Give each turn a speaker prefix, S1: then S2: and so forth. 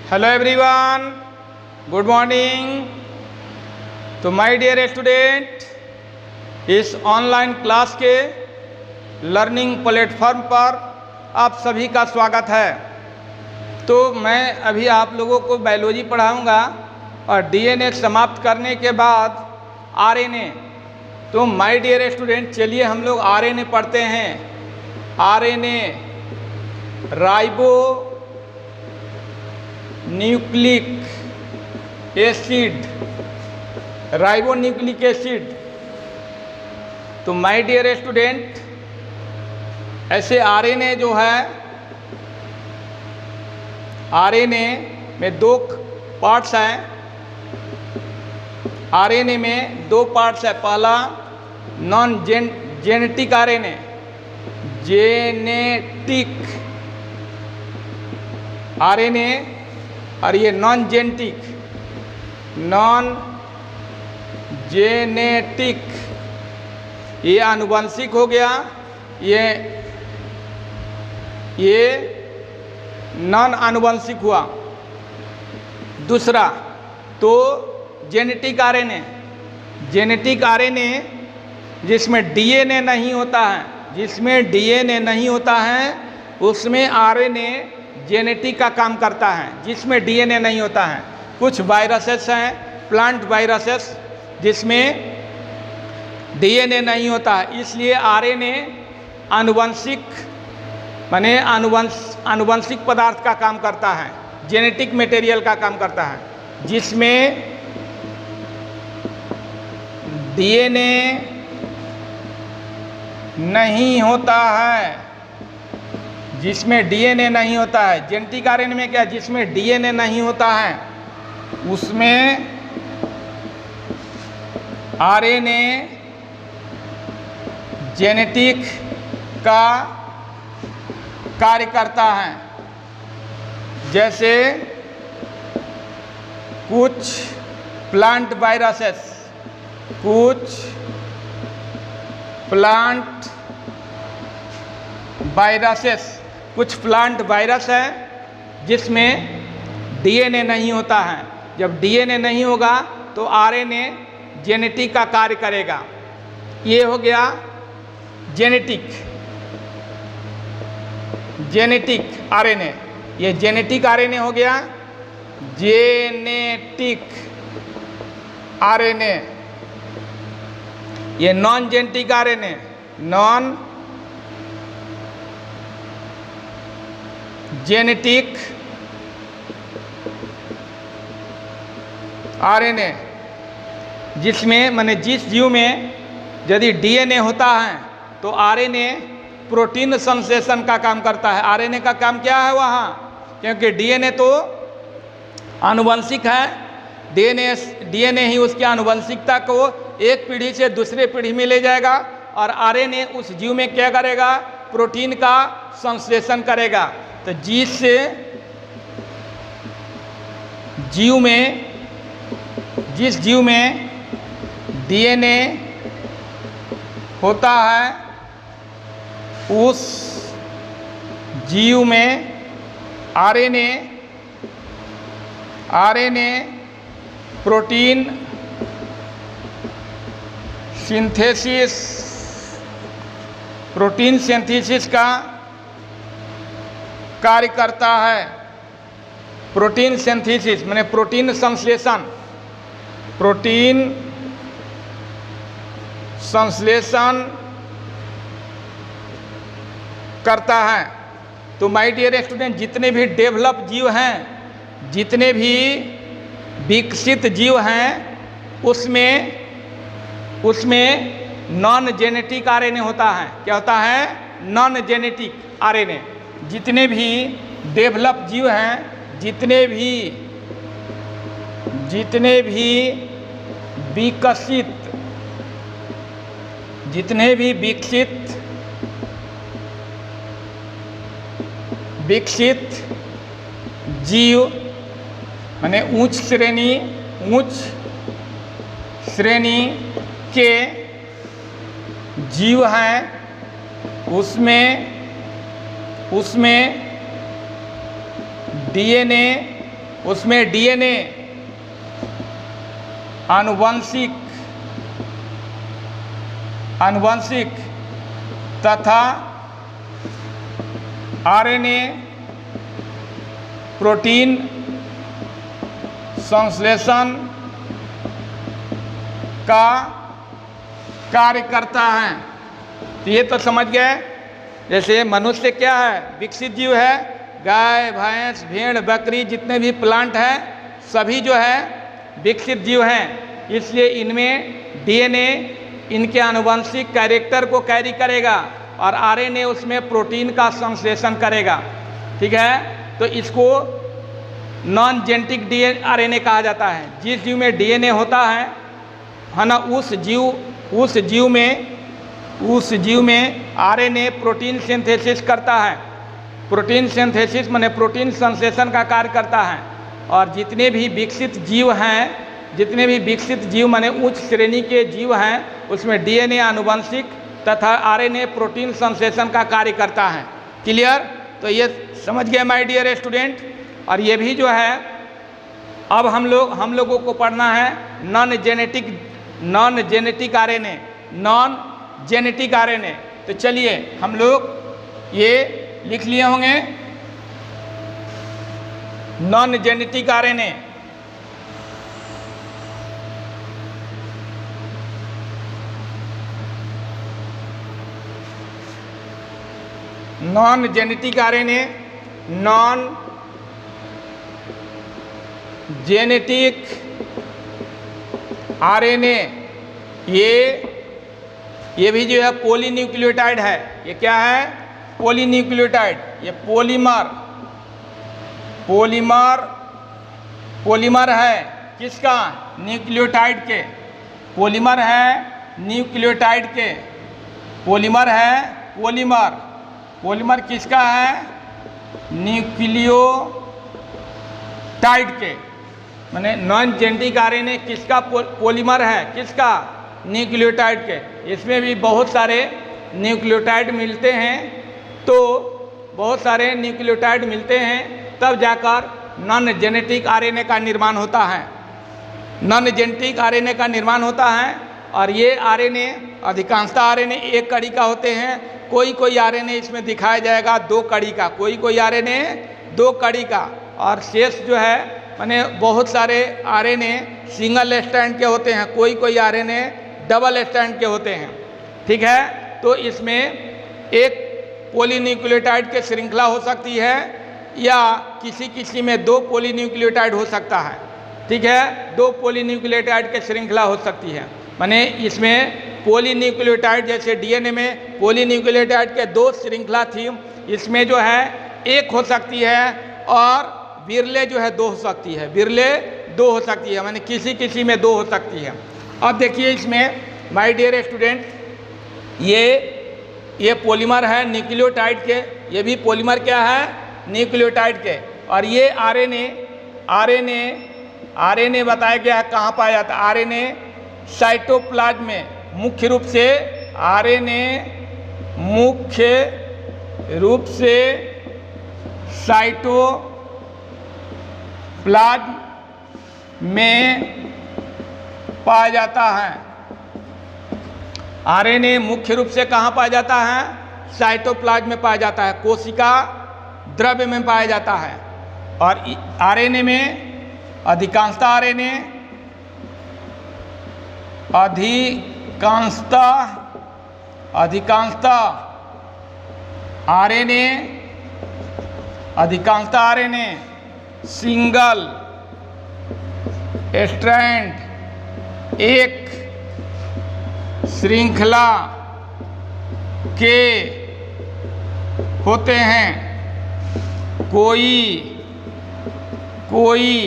S1: Hello everyone, good morning. तो my dear student, इस online class के लर्निंग प्लेटफॉर्म पर आप सभी का स्वागत है। तो मैं अभी आप लोगों को बायोलॉजी पढ़ाऊंगा और डीएनए समाप्त करने के बाद आरएनए। तो माय डियर स्टूडेंट, चलिए हम लोग आरएनए पढ़ते हैं। RNA ribo nucleic acid, ribonucleic acid. तो माय डियर स्टूडेंट, ऐसे आरएनए जो है, आरएनए में दो पार्ट्स हैं। आरएनए में दो पार्ट्स है। पहला non genetic RNA, genetic RNA, और ये नॉन जेनेटिक, ये आनुवंशिक हो गया। ये नॉन आनुवंशिक हुआ। दूसरा तो जेनेटिक आरएनए, जेनेटिक आरएनए जिसमें डीएनए नहीं होता है, जिसमें डीएनए नहीं होता है उसमें आरएनए जेनेटिक का काम करता है। जिसमें डीएनए नहीं होता है, कुछ वायरसेस हैं, प्लांट वायरसेस, जिसमें डीएनए नहीं होता है, इसलिए आरएनए आनुवंशिक माने आनुवंशिक पदार्थ का काम करता है, जेनेटिक मटेरियल का काम करता है। जिसमें डीएनए नहीं होता है, जिसमें डीएनए नहीं होता है। जेनेटिक आरएनए में क्या, जिसमें डीएनए नहीं होता है उसमें आरएनए जेनेटिक का कार्य करता है। जैसे कुछ प्लांट वायरसेस, कुछ प्लांट वायरस है जिसमें डीएनए नहीं होता है। जब डीएनए नहीं होगा तो आरएनए जेनेटिक का कार्य करेगा। ये हो गया जेनेटिक आरएनए। ये जेनेटिक आरएनए हो गया। जेनेटिक आरएनए, ये non genetic RNA, non genetic RNA, जिसमें माने जिस जीव में यदि डीएनए होता है तो आरएनए प्रोटीन संश्लेषण का काम करता है। आरएनए का काम क्या है वहाँ, क्योंकि डीएनए तो आनुवंशिक है, डीएनए ही उसकी आनुवंशिकता को एक पीढ़ी से दूसरे पीढ़ी में ले जाएगा, और आरएनए उस जीव में क्या करेगा, प्रोटीन का संश्लेषण करेगा। तो जिस जीव में डीएनए होता है उस जीव में आरएनए प्रोटीन सिंथेसिस का कार्य करता है। प्रोटीन सिंथेसिस माने प्रोटीन संश्लेषण करता है। तो माय डियर स्टूडेंट, जितने भी डेवलप जीव हैं, जितने भी विकसित जीव हैं, उसमें नॉन जेनेटिक आरएनए होता है। क्या होता है? Non genetic RNA. जितने भी डेवलप जीव हैं, जितने भी विकसित जीव माने उच्च श्रेणी के जीव हैं, उसमें डीएनए उसमें डीएनए आनुवंशिक तथा आरएनए प्रोटीन संश्लेषण का कार्य करता है। तो ये तो समझ गए। जैसे मनुष्य क्या है, विकसित जीव है। गाय, भैंस, भेड़, बकरी, जितने भी प्लांट हैं सभी जो है विकसित जीव हैं। इसलिए इनमें डीएनए इनके आनुवंशिक कैरेक्टर को कैरी करेगा और आरएनए उसमें प्रोटीन का संश्लेषण करेगा। ठीक है, तो इसको नॉन जेनेटिक आरएनए कहा जाता है। जिस जीव में डीएनए होता है ना, उस जीव में आरएनए प्रोटीन सिंथेसिस करता है। प्रोटीन सिंथेसिस माने प्रोटीन संश्लेषण का कार्य करता है। और जितने भी विकसित जीव माने उच्च श्रेणी के जीव हैं, उसमें डीएनए आनुवंशिक तथा आरएनए प्रोटीन संश्लेषण का कार्य करता है। क्लियर? तो ये समझ गए माय डियर स्टूडेंट। और ये भी जो है अब हम लोगों को पढ़ना है नॉन जेनेटिक आरएनए। तो चलिए हम लोग ये लिख लिए होंगे non genetic RNA. Non genetic RNA, non genetic RNA ये भी जो है पॉलीन्यूक्लियोटाइड है। ये क्या है? पॉलीन्यूक्लियोटाइड। ये पॉलीमर है किसका? न्यूक्लियोटाइड के। पॉलीमर है न्यूक्लियोटाइड के। पॉलीमर किसका है? न्यूक्लियोटाइड के। माने नॉन जेनेटिक आरएनए किसका पॉलीमर है? किसका? न्यूक्लियोटाइड के। इसमें भी बहुत सारे न्यूक्लियोटाइड मिलते हैं। तो बहुत सारे न्यूक्लियोटाइड मिलते हैं तब जाकर नॉन जेनेटिक आरएनए का निर्माण होता है। नॉन जेनेटिक आरएनए का निर्माण होता है। और ये आरएनए अधिकांशतः आरएनए एक कड़ी का होते हैं। कोई आरएनए इसमें दिखाया जाएगा 2 कड़ी का, कोई आरएनए 2 कड़ी का। और शेष जो है माने बहुत सारे आरएनए सिंगल स्ट्रैंड के होते हैं, कोई आरएनए डबल स्ट्रैंड के होते हैं। ठीक है, तो इसमें एक पॉलीन्यूक्लियोटाइड के श्रृंखला हो सकती है या किसी में 2 पॉलीन्यूक्लियोटाइड हो सकता है। ठीक है, 2 पॉलीन्यूक्लियोटाइड के श्रृंखला हो सकती है। माने इसमें पॉलीन्यूक्लियोटाइड जैसे डीएनए में पॉलीन्यूक्लियोटाइड के 2 श्रृंखला थी, इसमें जो है एक हो सकती है और विरले जो है 2 हो सकती है। विरले 2 हो सकती है, माने किसी में 2 हो सकती है। अब देखिए इसमें माय डियर स्टूडेंट, ये पॉलीमर है न्यूक्लियोटाइड के। ये भी पॉलीमर क्या है? न्यूक्लियोटाइड के। और ये आरएनए बताया गया है कहाँ पाया जाता है? आरएनए साइटोप्लाज्म में। मुख्य रूप से साइटोप्लाज्म में पाया जाता है। आरएनए मुख्य रूप से कहाँ पाया जाता है? साइटोप्लाज्म में पाया जाता है, कोशिका द्रव्य में पाया जाता है। और आरएनए में अधिकांशतः आरएनए सिंगल स्ट्रैंड, एक श्रृंखला के होते हैं। कोई